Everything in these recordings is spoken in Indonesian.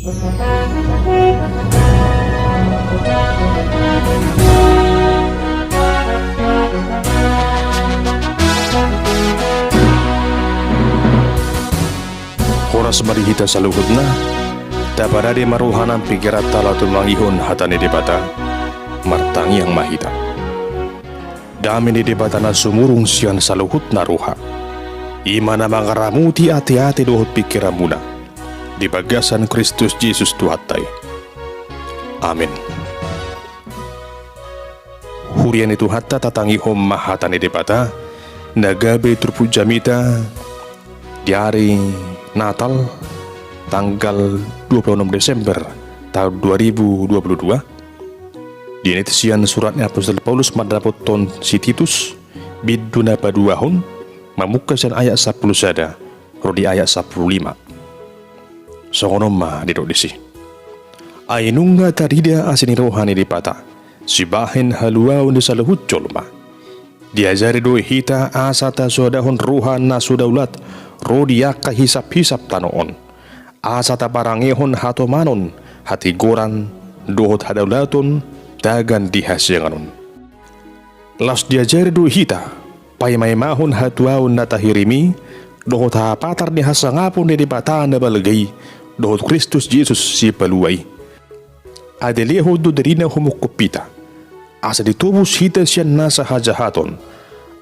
Horas marihita sa luhod na, daparade maruhanan pikirat talatul mangihon hatani debata, martangi ang mahita. Dami ni debata na sumurong siyan sa luhod na ruha. Ima na mangaramuti ati-ati luhod pikiran muna. Di bagasan Kristus Jesus Tuhatay. Amin. Hurian itu hatta tatangi hom mahatani debata, nagabe turpu jamita, di hari Natal tanggal 26 Desember tahun 2022 di netisian suratnya Apostol Paulus madapot ton si Titus biduna paduahon mamukasan ayat 10 sada rodi ayat 15 songonoma didok disi ainunga tarida asini rohani dipata sibahin haluaun di saluhut colma diajari doi hita asata sodahon ruhan na sudaulat rodia kahisap-hisap tanoon asata parangehon hatomanon hati goran dohot hadaulaton dagan dihasyanganon las diajari doi hita paimay mahon hatuaon na tahirimi dohot hapatar ni hasangapon ni dibataan na balagay dohot Kristus Jesus si paluay adeleho do derina humukupita asa ditubus hita siya nasa hajahaton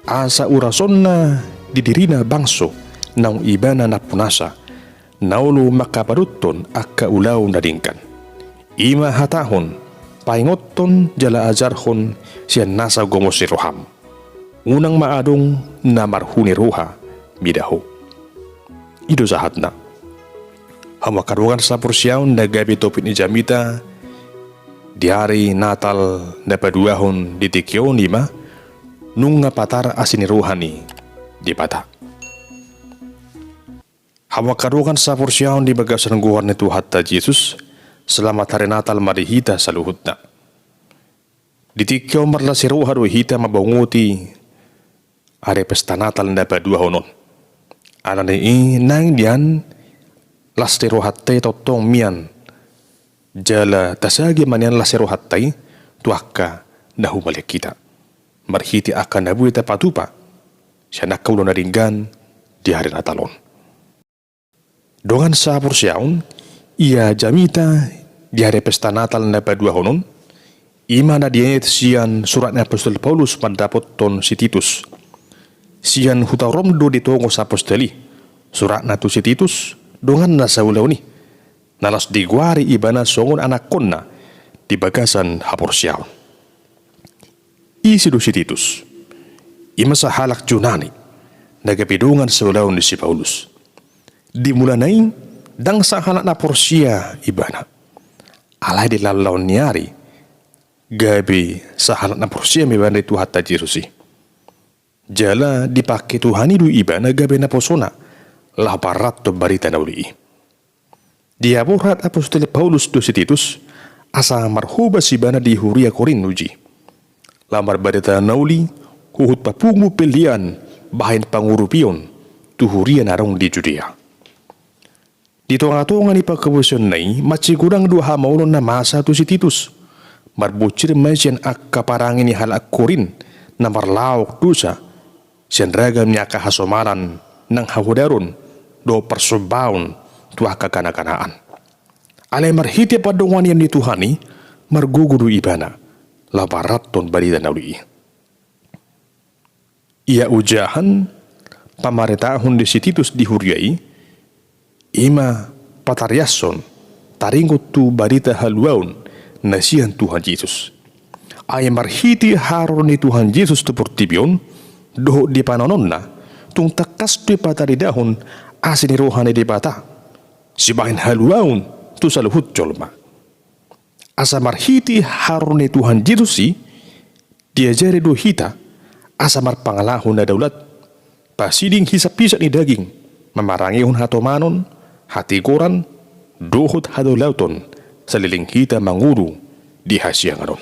asa urason na didirina bangso ng iba na napunasa naulo makaparuton akka ulaw na dingkan ima hatahon paingoton jala ajarhon siya nasa gomos si roham unang maadong na marhuni roha midaho ido sahat na hamakarungan sa porsyaon na gabi topin ni jamita di hari Natal na paduahon di tikyo lima nung nga patar asini rohani di pata hawakarukan sa porsyaon di bagasan guwan ni Tuhatta Jesus selamat hari Natal marihita sa luhut na di tikyo marla si roha do hita mabanguti are pesta Natal na paduahonon ana ni nang dian las ti rohatte totong mian jala tasagi manian lasero hatay tuaka na humalik kita marhiti akan nabuita patupa siya nakaulo na ringgan di hari Natalon dongan sa porsyaon ia jamita di hari pesta Natal na paduahonon ima na diet siyan surat ni Apostol Paulus mandapot ton si Titus siyan hutawromdo ditongo sa apostoli surat na to si Titus dongan na sa ulaw ni nalas digwari iba na songon anak kon na di bagasan haporsyaon isi do si Titus ima sa halak junani nagapidungan sa ulaw ni si Paulus di mula nain dang sa halak na porsya iba na alay di lalaw niyari gabi sa halak na porsya iba na Tuhatta Jesus jala dipake Tuhani do iba na gabi na posona laparat to barita na uli dia burat Apostol Paulus do si Titus asa marhuba si bana di huria Korin uji lamar barita nauli huhut papungu pilihan bahin pangurupion tu huria narong di Judea di tonga-tonga ni pagkabusyon nai matsigurang duha maulon na masa to si Titus marbucir masyan akaparangin ni halak Korin na marlaok dusa siyan ragam niya kahasomaran ng hahudaron do persubaon tuah kakana-kanaan alay marhiti padungan yan ni Tuhani margugudu ibana laparaton balita na uli ia ujahan pamaretahon di si Titus di huriai ima pataryason taringot tu balita haluaon na siyan Tuhan Jesus ay marhiti haron ni Tuhan Jesus tu portibion doho di pananon na tung takas tu pataridahon asini rohani di bata sibahin haluaun tu saluhut colma asa marhiti haruni Tuhan Jesus si diajari do hita asa marpangalahon na daulat pasiding hisap-hisap ni daging mamarangihon hatomanon hati koran dohot hadolauton saliling hita manguru di hasyanganon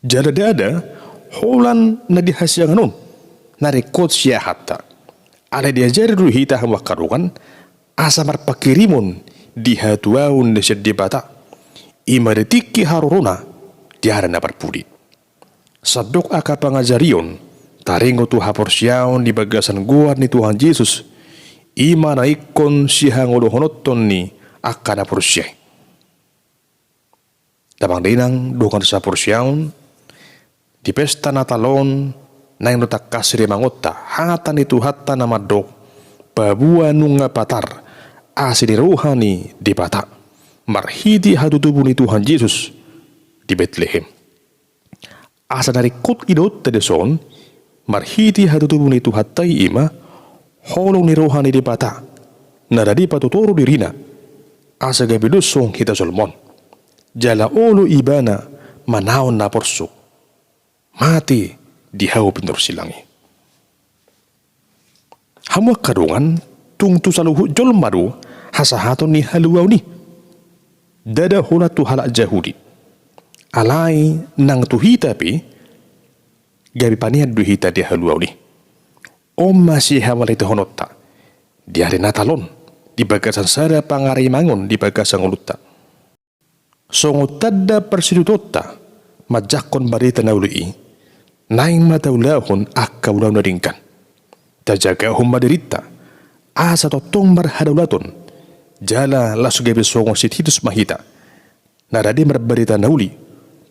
jadada holan na di hasyanganon narikot siya hatta ada diajari do hita hamakarungan asa marpakirimon dihatuaun deset dibata ima detiki haruruna diara na parpudi sabdok aka pangajarion taringo tu haporsiaon di bagasan guar ni Tuhan Yesus ima na ikon sihangolohonoton ni aka na porsiay tabang dinang dukan sa porsiaon di pesta Natalon nang notak kasri mangota hatan itu hatta na madok babua nunga patar asini rohani di bata marhidi hadutubu ni Tuhan Yesus di Bethlehem asa dari kot idot tedeson marhidi hadutubu ni Tuhatai ima holong ni rohani di bata naradi patutoro dirina asa gabidusong kita Solomon jala olo ibana manaon na porsuk mati di hau pintor silangi hamwa kadungan tungtu saluhu jol maru hasahaton ni haluaw ni dada hula tu halak jahudi alai nang tuhita pi gabi paniad duhita di haluaw ni om masih hawalay honota di hari Natalon di bagasan sara pangari mangon di bagasan ulutta songo tadda persidutota majakon barita na uli naing mataulahon akka ulau na ringkan tajaga maderita asa totong marhadaulaton jala lasugabi songo sititus mahita naradi marbarita na uli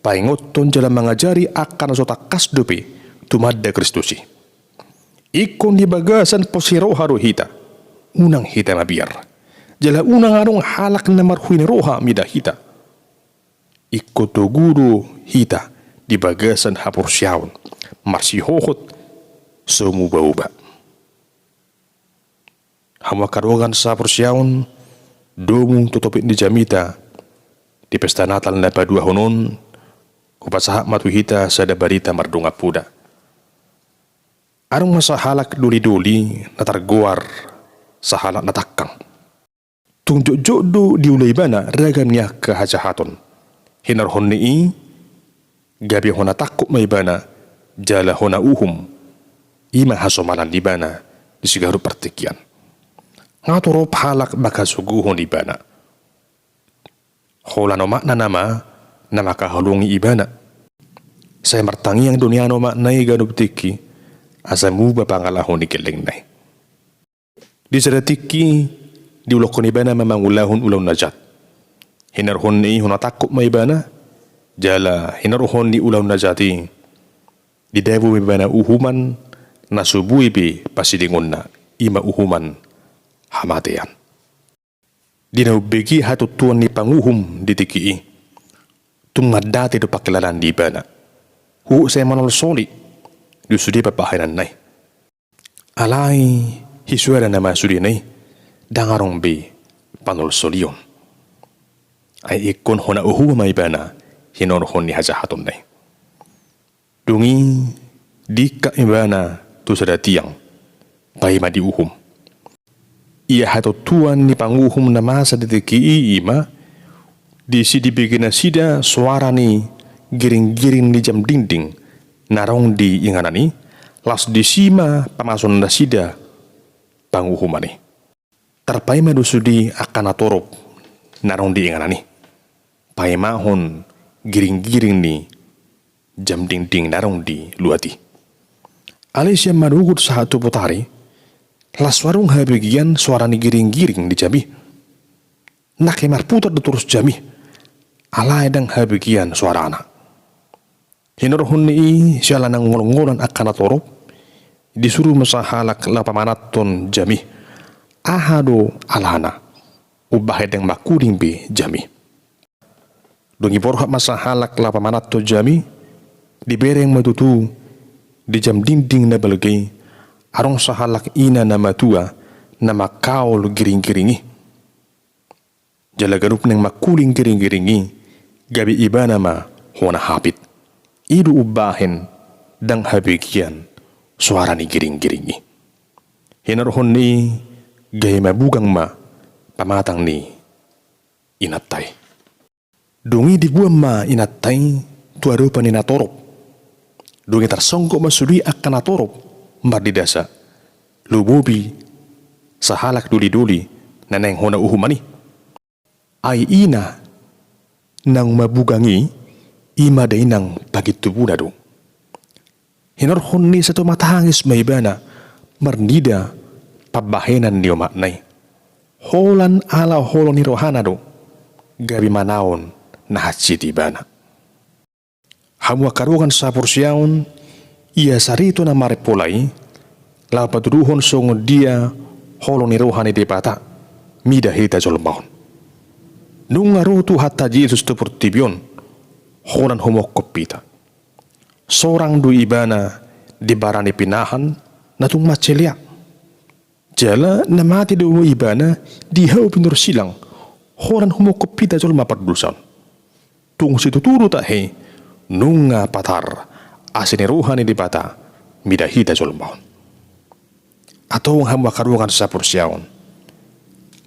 paingoton jala mangajari akan sotak kasdope tumadda Kristusi ikon di bagasan posiro haruhita unang hita mabiar jala unang arong halak na marhuin roha mida hita ikoto guru hita di bagasan haporsiaon marsihohot sumubauba hamwa karogan sa porsiaon domung tutupin di jamita di pesta Natal na padua honon kupasaha matuhita sada barita mardunga puda arong masahalak duli-duli natarguar sahalak natakang tungjuk jodo diulaybana ragam niya kahajahaton hinarhon ni gabi hona takuk maibana jala hona uhum ima hasomalan libana di sigaru pertikian ngatoro palak baka suguhon ibana hola no makna nama kahalungi ibana saya martangi yang dunia no maknai ganup tiki asamu bapangalahon ni keleng nai di sedatiki di ulokon ibana memangulahun ulau najat hinarhon ni hona takuk maibana jala hinaruhon di ulam najati di devu mibana uhuman nasubui be pasilingon na ima uhuman hamatean dinawbegi hatutuan ni panguhum di tiki tumadati do pakilalan di bana hu saya manol soli di sudi papahanan nai alai hisuara nama sudi nai dangarong be panol solion ay ikon hona uhuma maibana hinorhon ni hajahaton nai dungi dika ibana tu sada tiang pai madi uhum ia hatutuan ni panguhum na masa ditiki ima di sidi begina sida suara ni giring-giring di jam dinding narong di inganani las di sima pamason na sida panguhumani terpai madusudi akan atorop narong di inganani pai mahon giring-giring ni jam dinding narong di luati alis yang marugut satu putari las warung habagian suara ni giring-giring di jami nak hemar putar terus jami alai dang habagian suara anak hinurhun ni sialan ang ngolong-ngolong akan atorop disuruh masahalak lapamanaton jami ahado alana ubah dang makuring be jami dongi borhak masahalak lapamanato jami dibereng matutu di jam dinding na balagay arong sahalak ina na matua na makaol giring-giringi jalagarup ng makuling giring-giringi gabi iba na ma hona hapit idu ubahin dang habigyan suara ni giring-giringi hinarhon ni gay mabugang ma pamatang ni inatay dungi dibuang ma inatay tuarupa ni natorop dungi tarsongko masuri akan natorop mardidasa lububi sahalak duli-duli naneng hona uhumani Ai ina nang mabugangi ima day nang pagitubuda do. Hinorhon ni sa tumatangis may bana marnida pabahenan niyo maknay. Holan ala holon ni rohana do gabi manaon na hatsiti bana. Hamwa karugan sa porsyaon ia sarito na marepolay lapaduruhon song dia holon ni rohani di bata mida hita jolmahon. Nung arutu hatta Jesus tu portibyon, honan humokop pita. Sorang du ibana di barani pinahan na tung macelya. Jala na mati du ibana di hau pinur silang, honan humokop pita jol mapardusan. Tung situ turu tak he, nunga patar asini ruhani di bata mida hita jol mahon. Atau hamba karuangan sa porsyaon.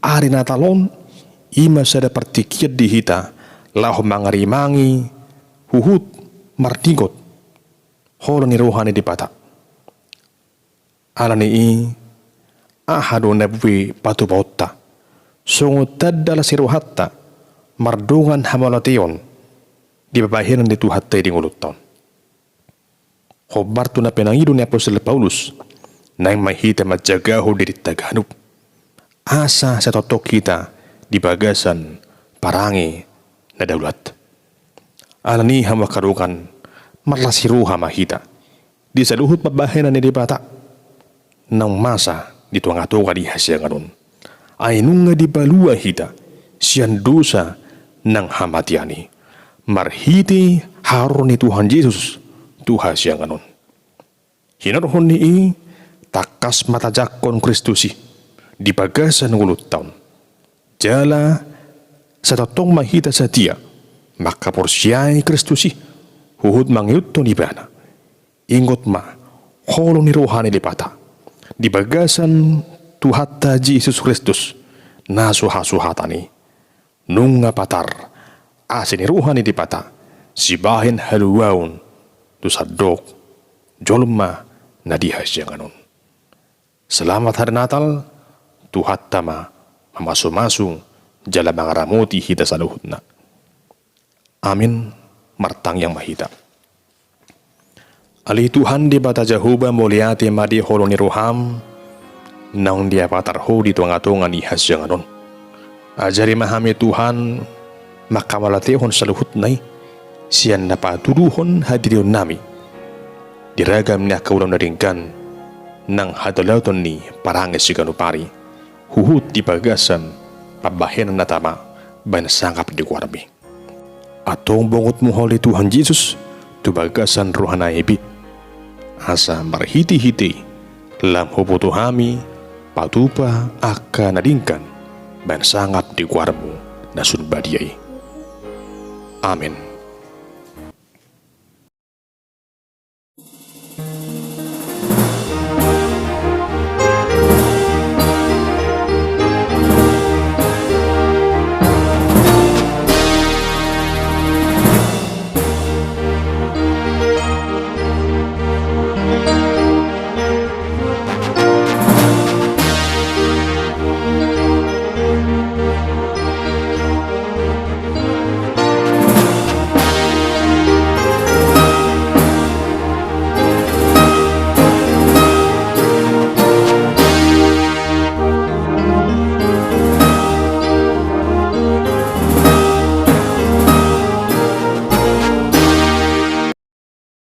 Ari natalon ima sada partikiat di hita lahu mangarimangi huhut martingot holon ni rohani di pata alani i ahado nabwi patu bauta songo taddala siruhatta mardungan hamalation di babahiran di tuhatta di nguluton hobartu na penangido ni Apostol Paulus nang mahita majagaho diri tagahanop asa sa totok kita di bagasan parangi na daulat. Alani hama karukan marlasiruha mahita di saluhut mabahenan ni di bata nang masa di tuang-tuang di hasya nganon ay nunga di balua hita siyan dosa nang hamatiani marhiti harun ni Tuhan Yesus Tuhan siya nganon. Hinarhon ni takas matajakon Kristusi di bagasan ngulut taon. Jala sa tatong mahita sa tiya makaporsyay Kristusi huhud mangyut to ni bana ingot ma holong ni rohani di pata di bagasan tuhatta Jesus Kristus nasuha-suhatani nunga patar asin ni rohani di pata sibahin haluwaon tu sadok jolma na dihasya nganon. Selamat hari Natal tuhatta ma mamasu-masu jala mangaramuti hita sa luhut na. Amin martang yang mahita. Ali Tuhan di bata Jehovah muliati madi holong ni roham naung dia patarho di tuang-tuangan ni hasya nganon. Ajari mahami Tuhan makawalatihon sa luhut nai siyan napatuduhon hadirion nami diragam niya kaulang naringkan nang hadalaton ni parangis si ganupari huhut di bagasan pabahenan na tama bansangap di kwarbi. Atong bongot mo holi Tuhan Jesus tu bagasan rohana ibi asa marhiti-hiti lam huputo hami patupa akan nadingkan bansangap di kwarmu nasun badiyai. Amin.